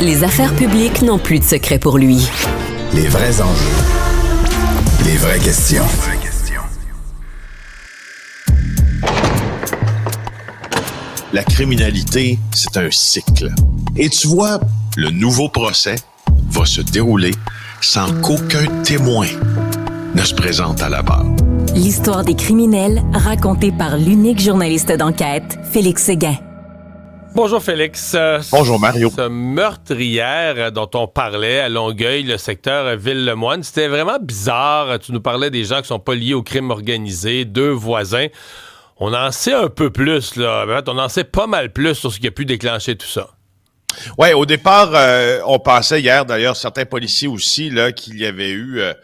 Les affaires publiques n'ont plus de secret pour lui. Les vrais enjeux. Les vraies questions. La criminalité, c'est un cycle. Et tu vois, le nouveau procès va se dérouler sans qu'aucun témoin ne se présente à la barre. L'histoire des criminels racontée par l'unique journaliste d'enquête, Félix Séguin. Bonjour Félix. Bonjour Mario. Ce meurtre hier dont on parlait à Longueuil, le secteur Ville-le-Moine, c'était vraiment bizarre. Tu nous parlais des gens qui sont pas liés au crime organisé, 2 voisins. On en sait un peu plus, là. On en sait pas mal plus sur ce qui a pu déclencher tout ça. Oui, au départ, on pensait hier, d'ailleurs, certains policiers aussi, là, qu'il y avait eu une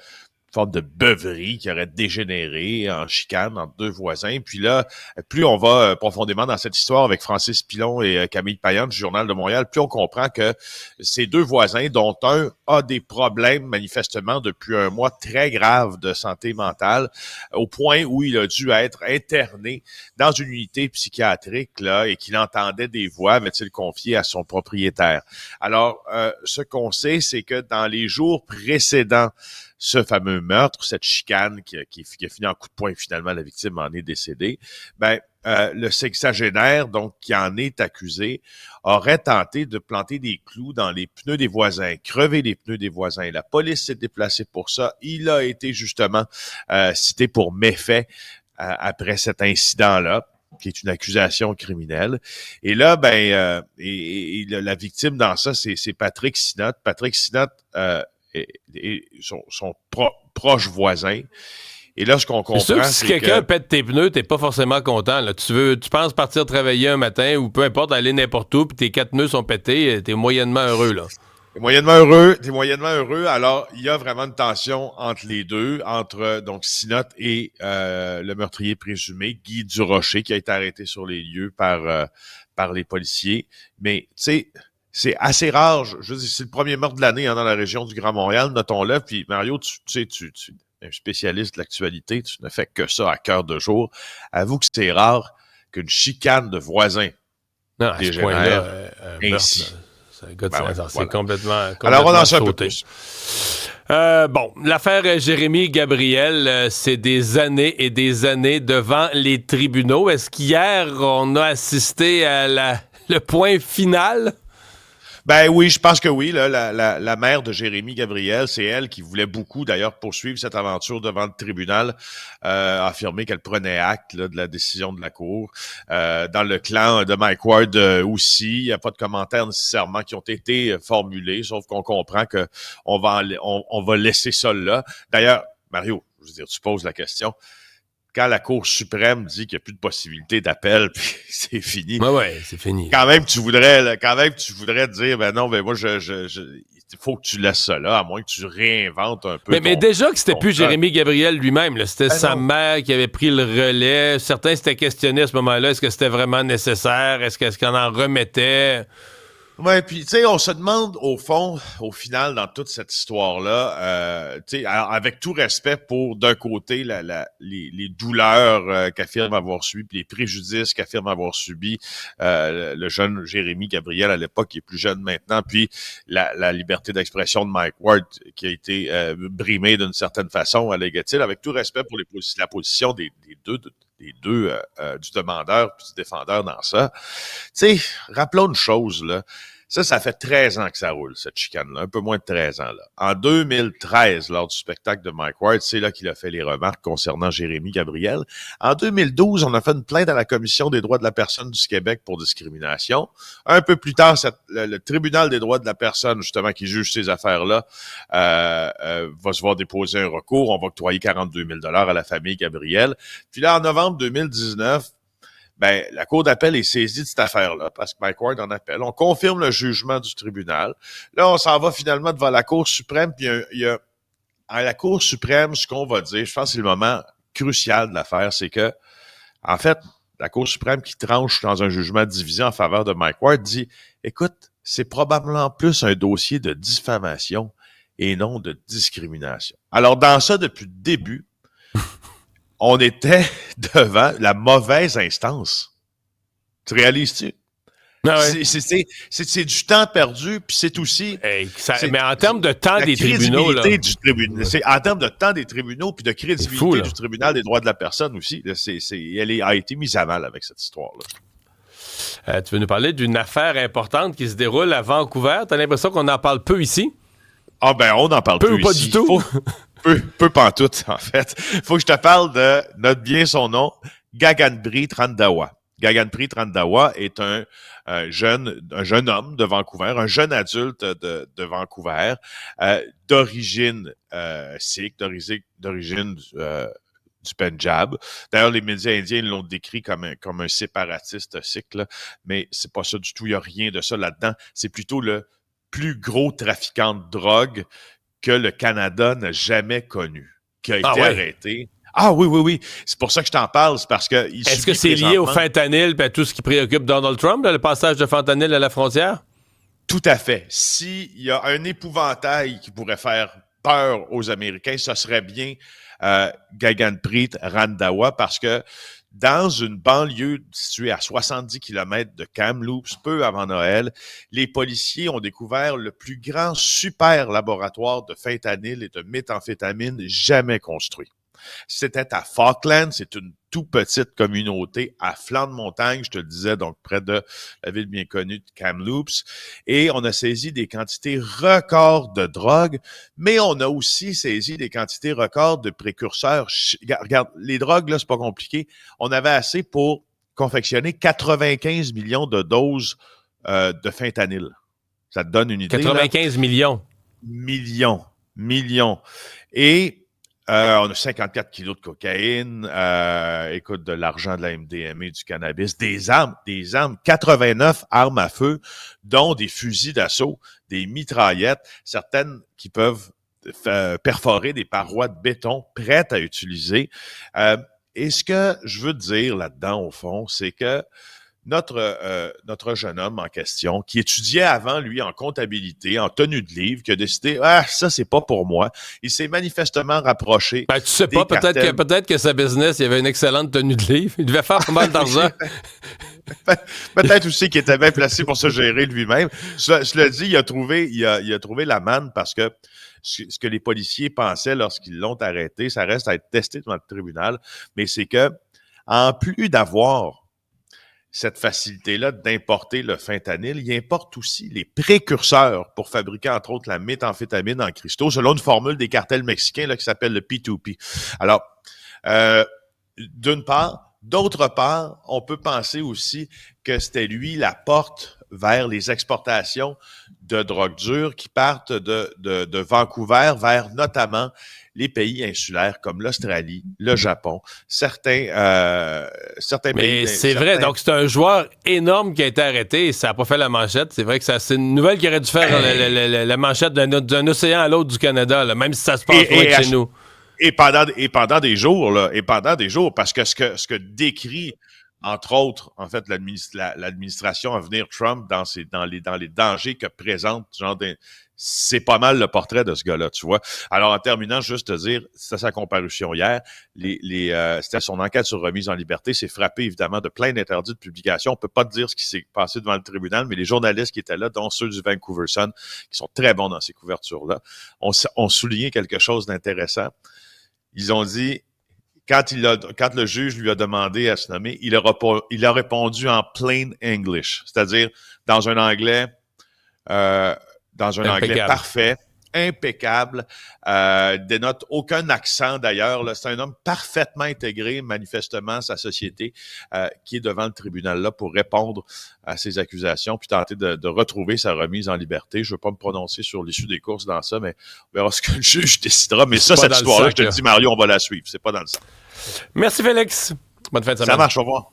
forme de beuverie qui aurait dégénéré en chicane entre 2 voisins. Puis là, plus on va profondément dans cette histoire avec Francis Pilon et Camille Payan du Journal de Montréal, plus on comprend que ces 2 voisins, dont un a des problèmes manifestement depuis un mois très graves de santé mentale, au point où il a dû être interné dans une unité psychiatrique là, et qu'il entendait des voix, avait-il confié à son propriétaire. Alors, ce qu'on sait, c'est que dans les jours précédents, ce fameux meurtre, cette chicane qui a fini en coup de poing, finalement, la victime en est décédée, le sexagénaire, donc, qui en est accusé, aurait tenté de planter des clous dans les pneus des voisins, crever les pneus des voisins. La police s'est déplacée pour ça. Il a été, justement, cité pour méfait après cet incident-là, qui est une accusation criminelle. Et là, la victime dans ça, c'est Patrick Sinott. Patrick Sinott, et son proche voisin. Et là, ce qu'on comprend, c'est sûr que si quelqu'un pète tes pneus, t'es pas forcément content. Là. Tu penses partir travailler un matin ou peu importe, aller n'importe où, puis tes 4 pneus sont pétés, t'es moyennement heureux, là. T'es moyennement heureux. Alors, il y a vraiment une tension entre les deux, entre donc Sinott et le meurtrier présumé, Guy Durocher, qui a été arrêté sur les lieux par les policiers. Mais, tu sais, c'est assez rare. Je veux dire, c'est le premier meurtre de l'année dans la région du Grand Montréal, notons-le. Puis Mario, tu es un spécialiste de l'actualité, tu ne fais que ça à cœur de jour. Avoue que c'est rare qu'une chicane de voisins dégénère ainsi. C'est complètement alors, on en sait un peu sauté. plus. L'affaire Jérémy Gabriel, c'est des années et des années devant les tribunaux. Est-ce qu'hier, on a assisté à le point final? Ben oui, je pense que oui. Là, la mère de Jérémy Gabriel, c'est elle qui voulait beaucoup, d'ailleurs, poursuivre cette aventure devant le tribunal, a affirmé qu'elle prenait acte là, de la décision de la Cour. Dans le clan de Mike Ward aussi, il n'y a pas de commentaires nécessairement qui ont été formulés, sauf qu'on comprend que on va laisser ça là. D'ailleurs, Mario, je veux dire, tu poses la question. Quand la Cour suprême dit qu'il n'y a plus de possibilité d'appel, puis c'est fini. Ouais, c'est fini. Quand même, tu voudrais dire, moi, il faut que tu laisses ça là, à moins que tu réinventes un peu. Mais déjà que c'était plus Jérémy Gabriel lui-même, là, c'était sa mère qui avait pris le relais. Certains s'étaient questionnés à ce moment-là, est-ce que c'était vraiment nécessaire? Est-ce qu'on en remettait? Ouais, puis tu sais, on se demande au fond, au final, dans toute cette histoire-là, tu sais, avec tout respect pour d'un côté les douleurs qu'affirme avoir subi, puis les préjudices qu'affirme avoir subi le jeune Jérémy Gabriel à l'époque, qui est plus jeune maintenant, puis la liberté d'expression de Mike Ward qui a été brimée d'une certaine façon, alléguait-il, avec tout respect pour la position des deux du demandeur puis du défendeur dans ça. Tu sais, rappelons une chose, là. Ça fait 13 ans que ça roule, cette chicane-là. Un peu moins de 13 ans, là. En 2013, lors du spectacle de Mike Ward, c'est là qu'il a fait les remarques concernant Jérémy Gabriel. En 2012, on a fait une plainte à la Commission des droits de la personne du Québec pour discrimination. Un peu plus tard, le Tribunal des droits de la personne, justement, qui juge ces affaires-là, va se voir déposer un recours. On va octroyer 42 000 $ à la famille Gabriel. Puis là, en novembre 2019, la Cour d'appel est saisie de cette affaire-là, parce que Mike Ward en appelle. On confirme le jugement du tribunal. Là, on s'en va finalement devant la Cour suprême, puis à la Cour suprême, ce qu'on va dire, je pense que c'est le moment crucial de l'affaire, c'est que, en fait, la Cour suprême qui tranche dans un jugement divisé en faveur de Mike Ward dit, écoute, c'est probablement plus un dossier de diffamation et non de discrimination. Alors, dans ça, depuis le début, on était devant la mauvaise instance. Tu réalises-tu? Ah ouais. C'est du temps perdu, puis c'est aussi... Mais en termes de temps des tribunaux... Là. C'est en termes de temps des tribunaux, puis de crédibilité fou, du tribunal des droits de la personne aussi. Là, elle a été mise à mal avec cette histoire-là. Tu veux nous parler d'une affaire importante qui se déroule à Vancouver? T'as l'impression qu'on en parle peu ici? Ah ben, on n'en parle peu plus ou pas ici. Du tout? Peu pantoute, en fait. Faut que je te parle de, note bien son nom, Gaganpreet Randhawa. Gaganpreet Randhawa est un jeune homme de Vancouver, un jeune adulte de Vancouver, d'origine sikh, d'origine du Pendjab. D'ailleurs, les médias indiens l'ont décrit comme un séparatiste sikh, là, mais c'est pas ça du tout. Il n'y a rien de ça là-dedans. C'est plutôt le plus gros trafiquant de drogue que le Canada n'a jamais connu, qui a été arrêté. Ah oui. C'est pour ça que je t'en parle, c'est parce que... Est-ce que c'est lié au fentanyl et à tout ce qui préoccupe Donald Trump, là, le passage de fentanyl à la frontière? Tout à fait. S'il y a un épouvantail qui pourrait faire peur aux Américains, ce serait bien Gaganpreet Randhawa, parce que dans une banlieue située à 70 km de Kamloops, peu avant Noël, les policiers ont découvert le plus grand super laboratoire de fentanyl et de méthamphétamine jamais construit. C'était à Falkland, c'est une toute petite communauté à flanc de montagne, je te le disais, donc près de la ville bien connue de Kamloops. Et on a saisi des quantités records de drogue, mais on a aussi saisi des quantités records de précurseurs. Regarde, les drogues, là, c'est pas compliqué. On avait assez pour confectionner 95 millions de doses de fentanyl. Ça te donne une idée. 95 millions. Millions. Et on a 54 kilos de cocaïne, de l'argent de la MDMA, du cannabis, des armes, 89 armes à feu, dont des fusils d'assaut, des mitraillettes, certaines qui peuvent perforer des parois de béton prêtes à utiliser. Et ce que je veux te dire là-dedans, au fond, c'est que notre jeune homme en question, qui étudiait avant, lui, en comptabilité, en tenue de livre, qui a décidé, ça, c'est pas pour moi. Il s'est manifestement rapproché. Ben, tu sais pas, peut-être que sa business, il avait une excellente tenue de livre. Il devait faire pas mal d'argent. Peut-être aussi qu'il était bien placé pour se gérer lui-même. Cela dit, il a trouvé la manne parce que ce que les policiers pensaient lorsqu'ils l'ont arrêté, ça reste à être testé devant le tribunal, mais c'est que, en plus d'avoir cette facilité-là d'importer le fentanyl, il importe aussi les précurseurs pour fabriquer, entre autres, la méthamphétamine en cristaux, selon une formule des cartels mexicains là, qui s'appelle le P2P. Alors, d'une part. D'autre part, on peut penser aussi que c'était lui la porte vers les exportations de drogue dure qui partent de Vancouver vers notamment les pays insulaires comme l'Australie, le Japon, certains pays. Mais c'est vrai, donc c'est un joueur énorme qui a été arrêté et ça n'a pas fait la manchette. C'est vrai que c'est une nouvelle qui aurait dû faire la manchette d'un océan à l'autre du Canada, là, même si ça se passe loin de chez nous. Et pendant des jours, parce que ce que décrit, entre autres, en fait, l'administration à venir Trump dans les dangers que présente, c'est pas mal le portrait de ce gars-là, tu vois. Alors, en terminant, juste te dire, c'était sa comparution hier, c'était son enquête sur remise en liberté, c'est frappé évidemment de plein d'interdits de publication. On peut pas te dire ce qui s'est passé devant le tribunal, mais les journalistes qui étaient là, dont ceux du Vancouver Sun, qui sont très bons dans ces couvertures-là, ont souligné quelque chose d'intéressant. Ils ont dit, quand le juge lui a demandé à se nommer, il a répondu en plain English, c'est-à-dire dans un anglais parfait, impeccable, dénote aucun accent d'ailleurs. Là, c'est un homme parfaitement intégré, manifestement, à sa société, qui est devant le tribunal là pour répondre à ces accusations, puis tenter de retrouver sa remise en liberté. Je ne veux pas me prononcer sur l'issue des courses dans ça, mais on verra ce que le juge décidera. Mais ça, cette histoire-là, je te le dis, Mario, on va la suivre. C'est pas dans le sang. Merci, Félix. Bonne fin de semaine. Ça marche, au revoir.